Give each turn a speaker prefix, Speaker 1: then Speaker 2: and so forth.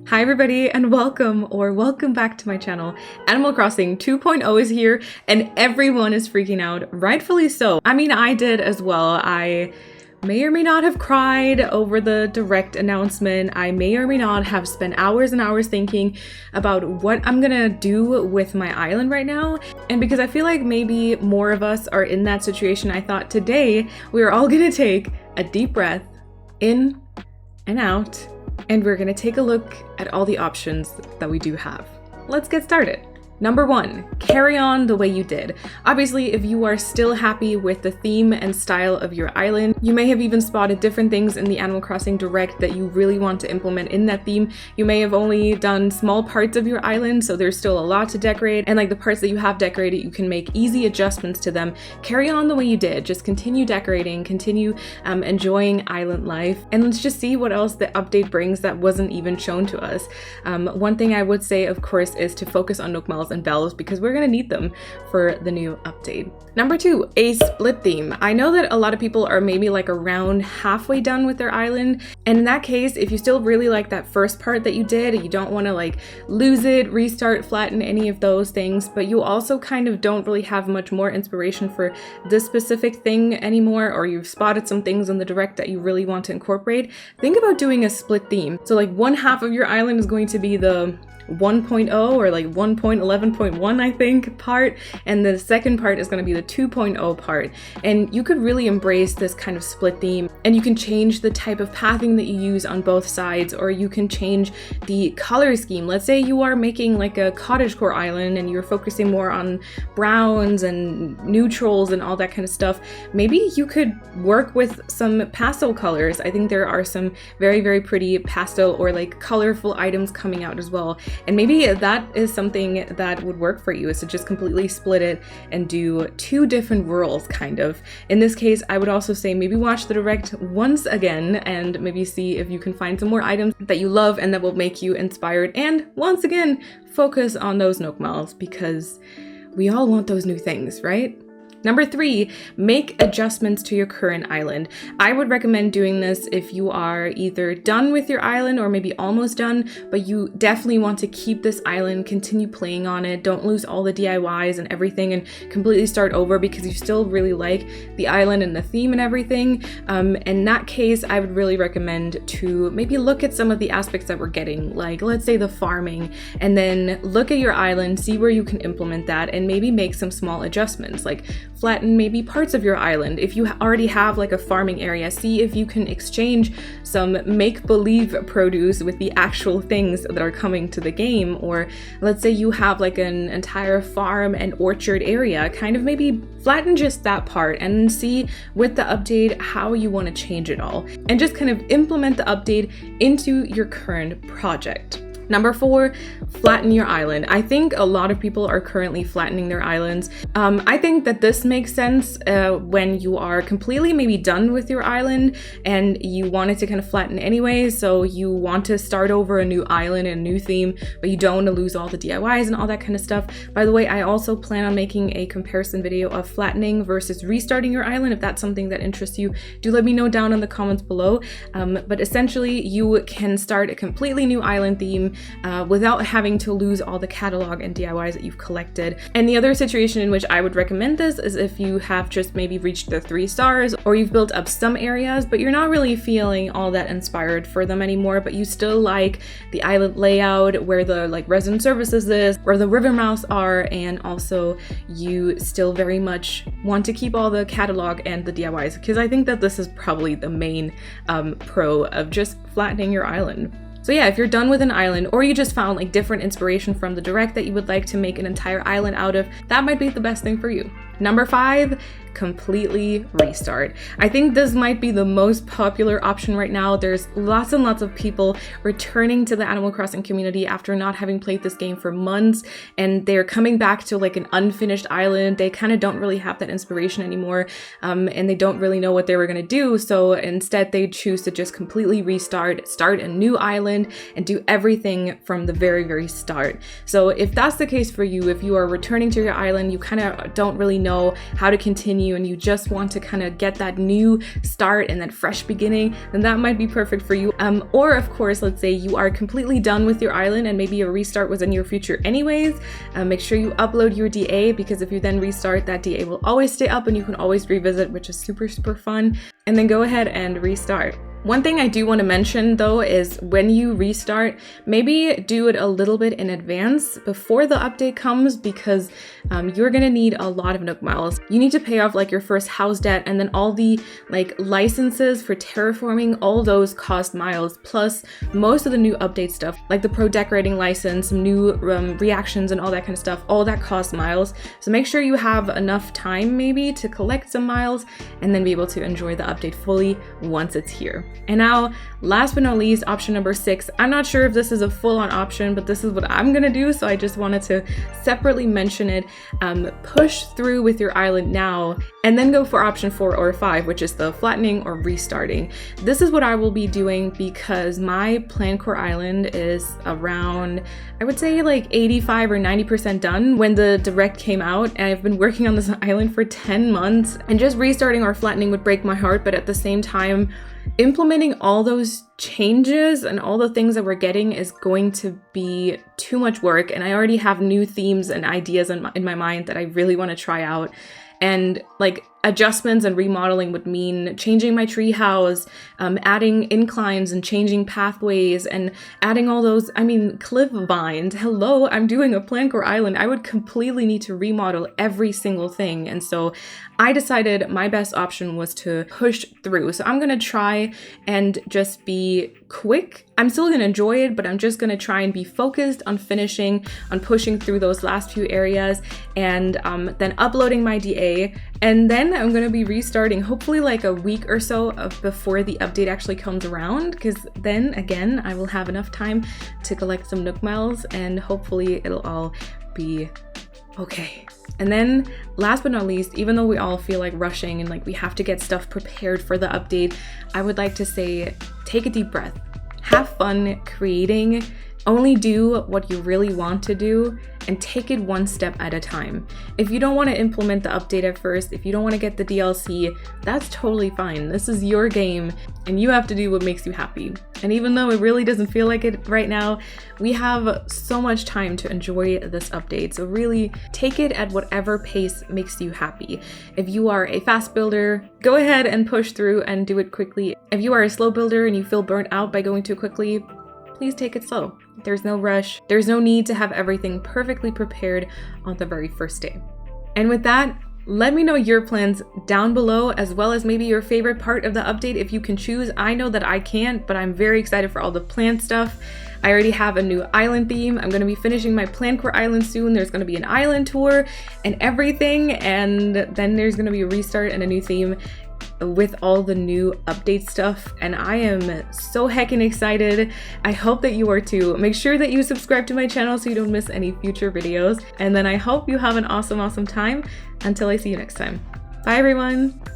Speaker 1: Hi everybody and welcome back to my channel. Animal Crossing 2.0 is here and everyone is freaking out, rightfully so. I mean, I did as well. I may or may not have cried over the direct announcement. I may or may not have spent hours and hours thinking about what I'm gonna do with my island right now. And because I feel like maybe more of us are in that situation, I thought today we are all gonna take a deep breath in and out, and we're gonna take a look at all the options that we do have. Let's get started. Number 1, carry on the way you did. Obviously, if you are still happy with the theme and style of your island, you may have even spotted different things in the Animal Crossing Direct that you really want to implement in that theme. You may have only done small parts of your island, so there's still a lot to decorate, and like the parts that you have decorated, you can make easy adjustments to them. Carry on the way you did. Just continue decorating, continue enjoying island life, and let's just see what else the update brings that wasn't even shown to us. One thing I would say, of course, is to focus on Nook Malls and bells because we're gonna need them for the new update. Number 2, a split theme. I know that a lot of people are maybe like around halfway done with their island, and in that case, if you still really like that first part that you did, you don't want to like lose it, restart, flatten, any of those things, but you also kind of don't really have much more inspiration for this specific thing anymore, or you've spotted some things in the direct that you really want to incorporate, think about doing a split theme. So like one half of your island is going to be the 1.0 or like 1.11.1 I think part, and the second part is going to be the 2.0 part, and you could really embrace this kind of split theme, and you can change the type of pathing that you use on both sides, or you can change the color scheme. Let's say you are making like a cottagecore island and you're focusing more on browns and neutrals and all that kind of stuff. Maybe you could work with some pastel colors. I think there are some very pretty pastel or like colorful items coming out as well. And maybe that is something that would work for you, is to just completely split it and do 2 different worlds, kind of. In this case, I would also say maybe watch the direct once again and maybe see if you can find some more items that you love and that will make you inspired. And once again, focus on those Nook Malls because we all want those new things, right? Number 3, make adjustments to your current island. I would recommend doing this if you are either done with your island or maybe almost done, but you definitely want to keep this island, continue playing on it, don't lose all the DIYs and everything and completely start over because you still really like the island and the theme and everything. In that case, I would really recommend to maybe look at some of the aspects that we're getting, like let's say the farming, and then look at your island, see where you can implement that, and maybe make some small adjustments, like flatten maybe parts of your island. If you already have like a farming area, see if you can exchange some make-believe produce with the actual things that are coming to the game. Or let's say you have like an entire farm and orchard area, kind of maybe flatten just that part and see with the update how you want to change it all, and just kind of implement the update into your current project. Number 4, flatten your island. I think a lot of people are currently flattening their islands. I think that this makes sense when you are completely maybe done with your island and you want it to kind of flatten anyway, so you want to start over a new island and a new theme, but you don't want to lose all the DIYs and all that kind of stuff. By the way, I also plan on making a comparison video of flattening versus restarting your island. If that's something that interests you, do let me know down in the comments below. But essentially, you can start a completely new island theme without having to lose all the catalog and DIYs that you've collected. And the other situation in which I would recommend this is if you have just maybe reached the 3 stars, or you've built up some areas, but you're not really feeling all that inspired for them anymore, but you still like the island layout, where the like resident services is, where the river mouths are, and also you still very much want to keep all the catalog and the DIYs, because I think that this is probably the main pro of just flattening your island. So yeah, if you're done with an island, or you just found like different inspiration from the direct that you would like to make an entire island out of, that might be the best thing for you. Number 5, completely restart. I think this might be the most popular option right now. There's lots and lots of people returning to the Animal Crossing community after not having played this game for months, and they're coming back to like an unfinished island. They kind of don't really have that inspiration anymore, and they don't really know what they were going to do, so instead they choose to just completely restart, start a new island, and do everything from the very start. So if that's the case for you, if you are returning to your island, you kind of don't really know how to continue you and you just want to kind of get that new start and that fresh beginning, then that might be perfect for you. Or of course, let's say you are completely done with your island and maybe a restart was in your future anyways. Make sure you upload your DA, because if you then restart, that DA will always stay up and you can always revisit, which is super fun. And then go ahead and restart. One thing I do want to mention though is when you restart, maybe do it a little bit in advance before the update comes, because you're gonna need a lot of Nook miles. You need to pay off like your first house debt, and then all the like licenses for terraforming, all those cost miles, plus most of the new update stuff like the pro decorating license, some new reactions and all that kind of stuff, all that costs miles. So make sure you have enough time maybe to collect some miles and then be able to enjoy the update fully once it's here. And now, last but not least, option number 6. I'm not sure if this is a full-on option, but this is what I'm gonna do, so I just wanted to separately mention it. Push through with your island now, and then go for option 4 or 5, which is the flattening or restarting. This is what I will be doing because my Plan Core Island is around, I would say like 85 or 90% done when the direct came out, and I've been working on this island for 10 months, and just restarting or flattening would break my heart, but at the same time, implementing all those changes and all the things that we're getting is going to be too much work, and I already have new themes and ideas in my mind that I really want to try out. And like adjustments and remodeling would mean changing my tree house, adding inclines and changing pathways and adding all those, cliff vines. Hello, I'm doing a Plan Core Island. I would completely need to remodel every single thing. And so I decided my best option was to push through. So I'm gonna try and just be quick. I'm still gonna enjoy it, but I'm just gonna try and be focused on finishing, on pushing through those last few areas, and then uploading my DA. And then I'm gonna be restarting hopefully like a week or so before the update actually comes around, because then again, I will have enough time to collect some Nook miles and hopefully it'll all be okay. And then last but not least, even though we all feel like rushing and like we have to get stuff prepared for the update, I would like to say, take a deep breath, have fun creating, only do what you really want to do, and take it one step at a time. If you don't want to implement the update at first, if you don't want to get the DLC, that's totally fine. This is your game and you have to do what makes you happy. And even though it really doesn't feel like it right now, we have so much time to enjoy this update. So really take it at whatever pace makes you happy. If you are a fast builder, go ahead and push through and do it quickly. If you are a slow builder and you feel burnt out by going too quickly, please take it slow. There's no rush. There's no need to have everything perfectly prepared on the very first day. And with that, let me know your plans down below, as well as maybe your favorite part of the update if you can choose. I know that I can't, but I'm very excited for all the plant stuff. I already have a new island theme. I'm going to be finishing my Plan Core Island soon. There's going to be an island tour and everything, and then there's going to be a restart and a new theme with all the new update stuff, and I am so heckin' excited. I hope that you are too. Make sure that you subscribe to my channel so you don't miss any future videos, and then I hope you have an awesome time until I see you next time. Bye everyone!